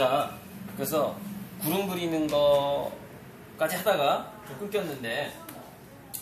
자, 그래서 구름 그리는 거까지 하다가 좀 끊겼는데,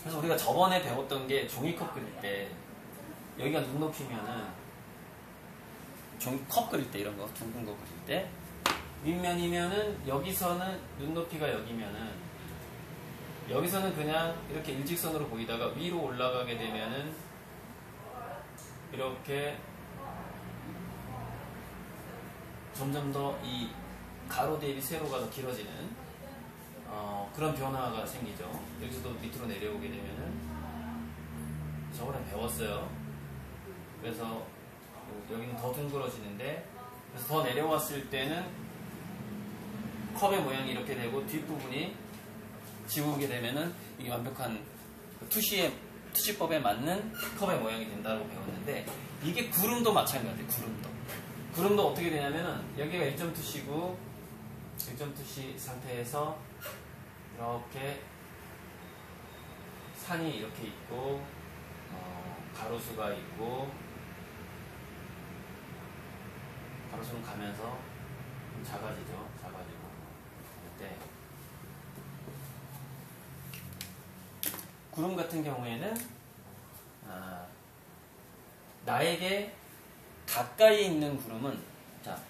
그래서 우리가 저번에 배웠던 게 종이컵 그릴 때 여기가 눈높이면은 종이컵 그릴 때 이런 거 둥근 거 그릴 때 윗면이면은 여기서는 눈높이가 여기면은 여기서는 그냥 이렇게 일직선으로 보이다가 위로 올라가게 되면은 이렇게 점점 더 이 가로 대비 세로가 더 길어지는 그런 변화가 생기죠. 여기서도 밑으로 내려오게 되면은 저번에 배웠어요. 그래서 여기는 더 둥그러지는데, 그래서 더 내려왔을 때는 컵의 모양이 이렇게 되고 뒷부분이 지우게 되면은 이게 완벽한 투시법에 맞는 컵의 모양이 된다고 배웠는데, 이게 구름도 마찬가지예요. 구름도 어떻게 되냐면은 여기가 1.2C고 1.2C 상태에서 이렇게 산이 이렇게 있고 가로수가 있고, 가로수는 가면서 좀 작아지죠. 작아지고 이때 구름 같은 경우에는 나에게 가까이 있는 구름은, 자,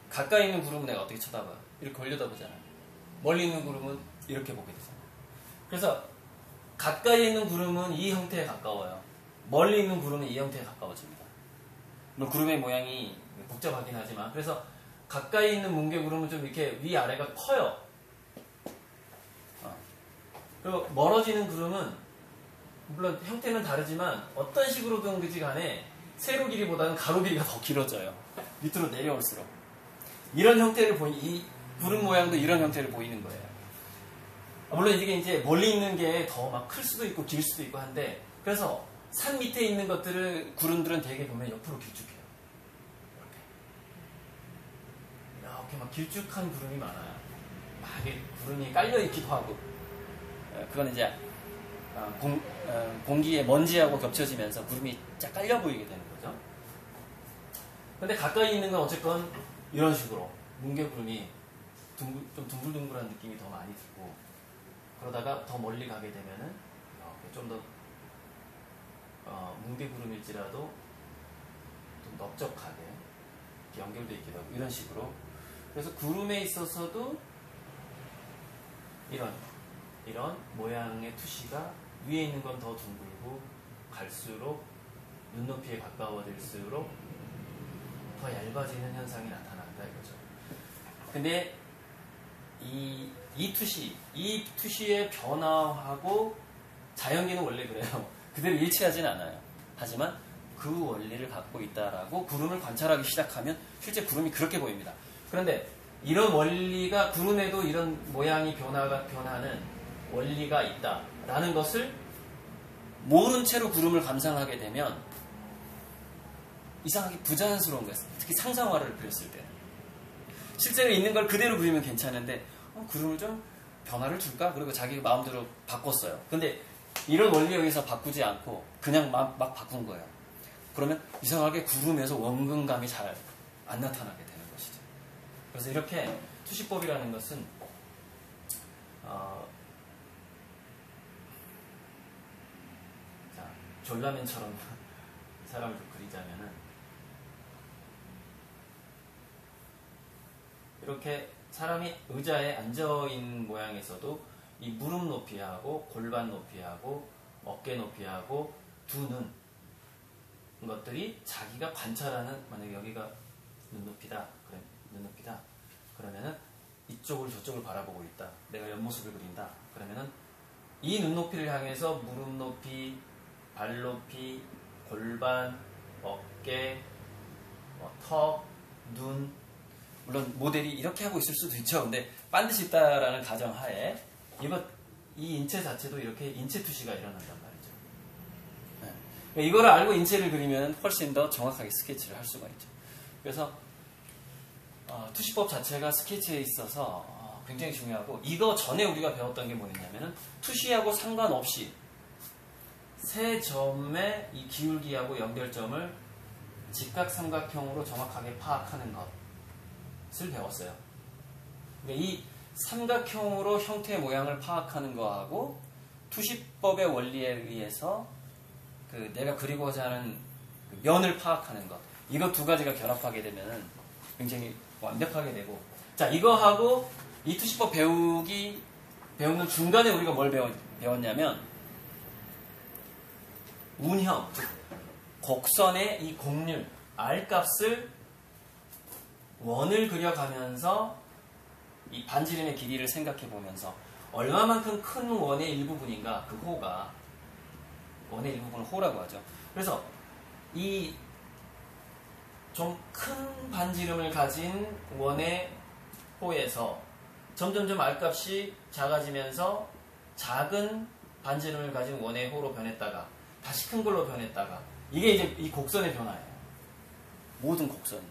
가까이 있는 구름은 내가 어떻게 쳐다봐? 이렇게 걸려다보잖아. 멀리 있는 구름은 이렇게 보게 되잖아. 그래서 가까이 있는 구름은 이 형태에 가까워요. 멀리 있는 구름은 이 형태에 가까워집니다. 물론 구름의 모양이 복잡하긴 하지만, 그래서 가까이 있는 뭉게구름은 좀 이렇게 위아래가 커요. 그리고 멀어지는 구름은 물론 형태는 다르지만 어떤 식으로든 그지 간에 세로 길이보다는 가로 길이가 더 길어져요. 밑으로 내려올수록. 이런 형태를 이 구름 모양도 이런 형태를 보이는 거예요. 물론 이게 이제 멀리 있는 게 더 막 클 수도 있고 길 수도 있고 한데, 그래서 산 밑에 있는 구름들은 되게 보면 옆으로 길쭉해요. 이렇게 막 길쭉한 구름이 많아요. 막 구름이 깔려 있기도 하고, 그건 이제 공기에 먼지하고 겹쳐지면서 구름이 쫙 깔려 보이게 되는 거죠. 근데 가까이 있는 건 어쨌건 이런 식으로 뭉게구름이 좀 둥글둥글한 느낌이 더 많이 들고, 그러다가 더 멀리 가게 되면은 좀 더 뭉게구름일지라도 좀 넓적하게 연결되어 있기도 하고 이런 식으로. 그래서 구름에 있어서도 이런 모양의 투시가 위에 있는 건 더 둥글고 갈수록 눈높이에 가까워질수록 더 얇아지는 현상이 나타난다 이거죠. 근데 이 투시의 변화하고 자연계는 원래 그래요. 그대로 일치하진 않아요. 하지만 그 원리를 갖고 있다라고 구름을 관찰하기 시작하면 실제 구름이 그렇게 보입니다. 그런데 이런 원리가, 구름에도 이런 모양이 변하는 원리가 있다라는 것을 모른 채로 구름을 감상하게 되면 이상하게 부자연스러운 거예요. 특히 상상화를 그렸을 때. 실제로 있는 걸 그대로 그리면 괜찮은데 구름을 좀 변화를 줄까? 그리고 자기 마음대로 바꿨어요. 근데 이런 원리 여기서 바꾸지 않고 그냥 막 바꾼 거예요. 그러면 이상하게 구름에서 원근감이 잘 안 나타나게 되는 것이죠. 그래서 이렇게 투시법이라는 것은 졸라맨처럼 사람을 좀 그리자면은 이렇게 사람이 의자에 앉아있는 모양에서도 이 무릎 높이하고 골반 높이하고 어깨 높이하고 두 눈 것들이 자기가 관찰하는, 만약에 여기가 눈높이다, 그러면은 이쪽을 저쪽을 바라보고 있다. 내가 옆모습을 그린다. 그러면은 이 눈높이를 향해서 무릎 높이, 발 높이, 골반, 어깨, 턱, 눈, 물론 모델이 이렇게 하고 있을 수도 있죠. 근데 반드시 있다라는 가정하에 이 인체 자체도 이렇게 인체 투시가 일어난단 말이죠. 네. 이거를 알고 인체를 그리면 훨씬 더 정확하게 스케치를 할 수가 있죠. 그래서 투시법 자체가 스케치에 있어서 굉장히 중요하고, 이거 전에 우리가 배웠던 게 뭐였냐면은 투시하고 상관없이 세 점의 이 기울기하고 연결점을 직각삼각형으로 정확하게 파악하는 것, 배웠어요. 그러니까 이 삼각형으로 형태 모양을 파악하는 거하고 투시법의 원리에 의해서 그 내가 그리고자 하는 그 면을 파악하는 것, 이거 두 가지가 결합하게 되면 굉장히 완벽하게 되고, 자, 이거하고 이 투시법 배우는 중간에 우리가 뭘 배웠냐면 운형, 즉 곡선의 이 곡률 R값을 원을 그려가면서 이 반지름의 길이를 생각해 보면서 얼마만큼 큰 원의 일부분인가, 그 호가 원의 일부분을 호라고 하죠. 그래서 이 좀 큰 반지름을 가진 원의 호에서 점점점 R값이 작아지면서 작은 반지름을 가진 원의 호로 변했다가 다시 큰 걸로 변했다가, 이게 이제 이 곡선의 변화예요. 모든 곡선이.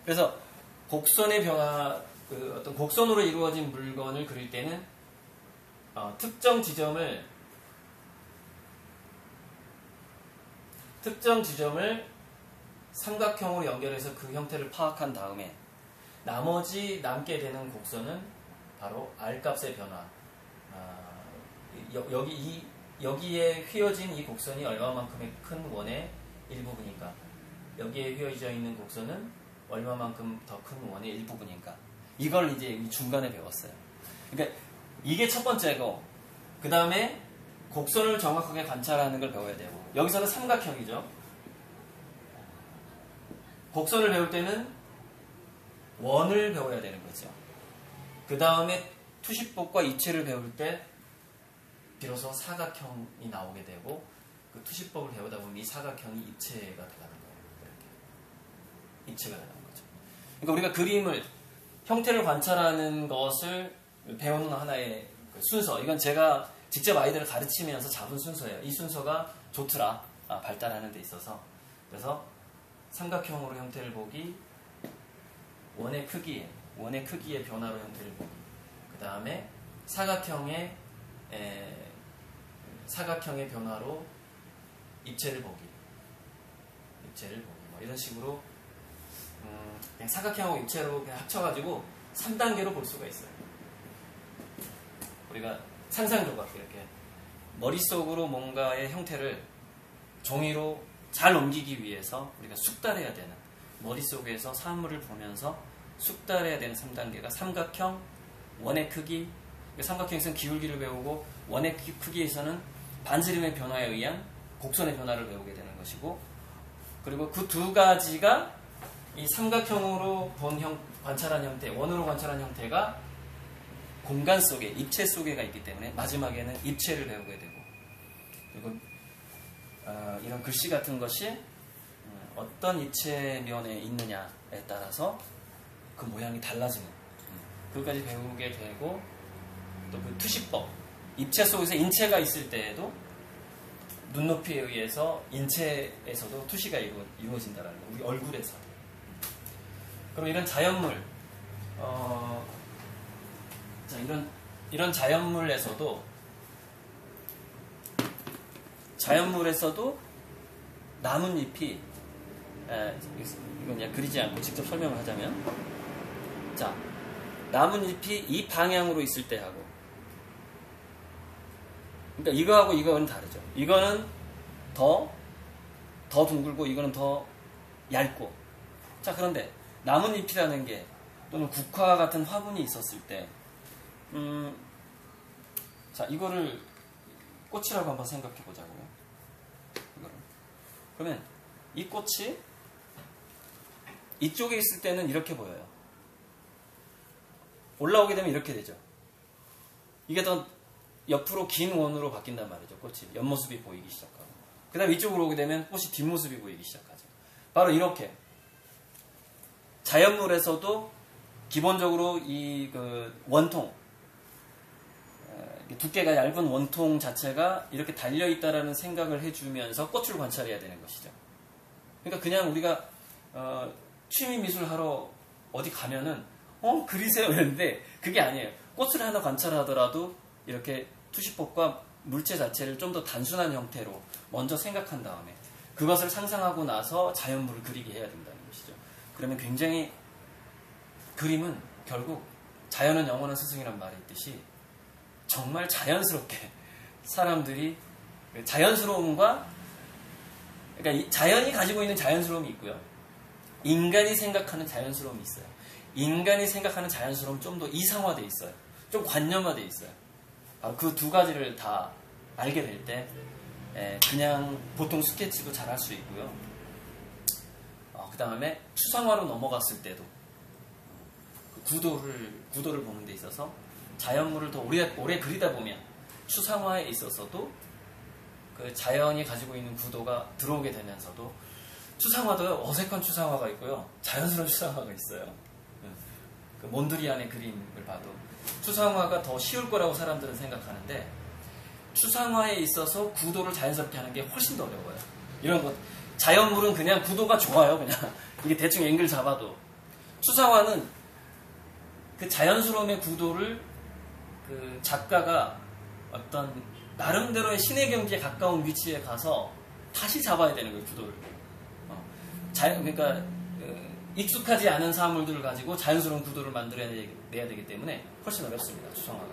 그래서 곡선의 변화, 그 어떤 곡선으로 이루어진 물건을 그릴 때는 특정 지점을 삼각형으로 연결해서 그 형태를 파악한 다음에 나머지 남게 되는 곡선은 바로 R값의 변화. 여기에 휘어진 이 곡선이 얼마만큼의 큰 원의 일부분인가, 여기에 휘어져 있는 곡선은 얼마만큼 더 큰 원의 일부분인가, 이걸 이제 이 중간에 배웠어요. 그러니까 이게 첫 번째고, 그 다음에 곡선을 정확하게 관찰하는 걸 배워야 되고, 여기서는 삼각형이죠. 곡선을 배울 때는 원을 배워야 되는 거죠. 그 다음에 투시법과 입체를 배울 때 비로소 사각형이 나오게 되고, 그 투시법을 배우다 보면 이 사각형이 입체가 되는 거예요. 이렇게 입체가 되는 거죠. 그러니까 우리가 그림을, 형태를 관찰하는 것을 배우는 하나의 그 순서, 이건 제가 직접 아이들을 가르치면서 잡은 순서예요. 이 순서가 좋더라, 발달하는 데 있어서. 그래서 삼각형으로 형태를 보기, 원의 크기의 변화로 형태를 보기, 그 다음에 사각형의 변화로 입체를 보기, 뭐 이런 식으로 그냥 사각형하고 입체로 그냥 합쳐가지고 3단계로 볼 수가 있어요. 우리가 상상조각, 이렇게 머릿속으로 뭔가의 형태를 종이로 잘 옮기기 위해서 우리가 숙달해야 되는, 머릿속에서 사물을 보면서 숙달해야 되는 3단계가 삼각형, 원의 크기, 삼각형에서는 기울기를 배우고, 원의 크기에서는 반지름의 변화에 의한 곡선의 변화를 배우게 되는 것이고, 그리고 그 두 가지가 이 삼각형으로 관찰한 형태, 원으로 관찰한 형태가 공간 속에, 입체 속에가 있기 때문에 마지막에는 입체를 배우게 되고, 그리고 이런 글씨 같은 것이 어떤 입체면에 있느냐에 따라서 그 모양이 달라지는, 그것까지 배우게 되고, 또 그 투시법, 입체 속에서 인체가 있을 때에도 눈높이에 의해서 인체에서도 투시가 이루어진다라는 거, 우리 얼굴에서. 그럼 이런 자연물, 자, 이런 자연물에서도 나뭇잎이, 이건 그냥 그리지 않고 직접 설명을 하자면, 자, 나뭇잎이 이 방향으로 있을 때 하고, 그러니까 이거하고 이거는 다르죠. 이거는 더 둥글고 이거는 더 얇고. 자, 그런데 나뭇잎이라는 게, 또는 국화 같은 화분이 있었을 때, 자, 이거를 꽃이라고 한번 생각해 보자고요. 그러면 이 꽃이 이쪽에 있을 때는 이렇게 보여요. 올라오게 되면 이렇게 되죠. 이게 더 옆으로 긴 원으로 바뀐단 말이죠. 꽃이 옆모습이 보이기 시작하고, 그 다음에 이쪽으로 오게 되면 꽃이 뒷모습이 보이기 시작하죠. 바로 이렇게 자연물에서도 기본적으로 이 그 원통, 두께가 얇은 원통 자체가 이렇게 달려있다라는 생각을 해주면서 꽃을 관찰해야 되는 것이죠. 그러니까 그냥 우리가 취미 미술 하러 어디 가면은 그리세요 이러는데, 그게 아니에요. 꽃을 하나 관찰하더라도 이렇게 투시법과 물체 자체를 좀 더 단순한 형태로 먼저 생각한 다음에 그것을 상상하고 나서 자연물을 그리게 해야 된다는 것이죠. 그러면 굉장히 그림은 결국 자연은 영원한 스승이란 말이 있듯이 정말 자연스럽게 사람들이 자연스러움과 그러니까 자연이 가지고 있는 자연스러움이 있고요. 인간이 생각하는 자연스러움이 있어요. 인간이 생각하는 자연스러움은 좀 더 이상화되어 있어요. 좀 관념화되어 있어요. 바로 그 두 가지를 다 알게 될 때 그냥 보통 스케치도 잘 할 수 있고요. 그 다음에 추상화로 넘어갔을 때도 구도를 보는 데 있어서 자연물을 더 오래 그리다 보면 추상화에 있어서도 그 자연이 가지고 있는 구도가 들어오게 되면서도 추상화도 어색한 추상화가 있고요. 자연스러운 추상화가 있어요. 그 몬드리안의 그림을 봐도 추상화가 더 쉬울 거라고 사람들은 생각하는데 추상화에 있어서 구도를 자연스럽게 하는 게 훨씬 더 어려워요. 이런 것 자연물은 그냥 구도가 좋아요. 그냥 이게 대충 앵글 잡아도 추상화는 그 자연스러움의 구도를 그 작가가 어떤 나름대로의 신의 경지에 가까운 위치에 가서 다시 잡아야 되는 거예요. 구도를. 그러니까 익숙하지 않은 사물들을 가지고 자연스러운 구도를 만들어내야 되기 때문에 훨씬 어렵습니다. 추상화가.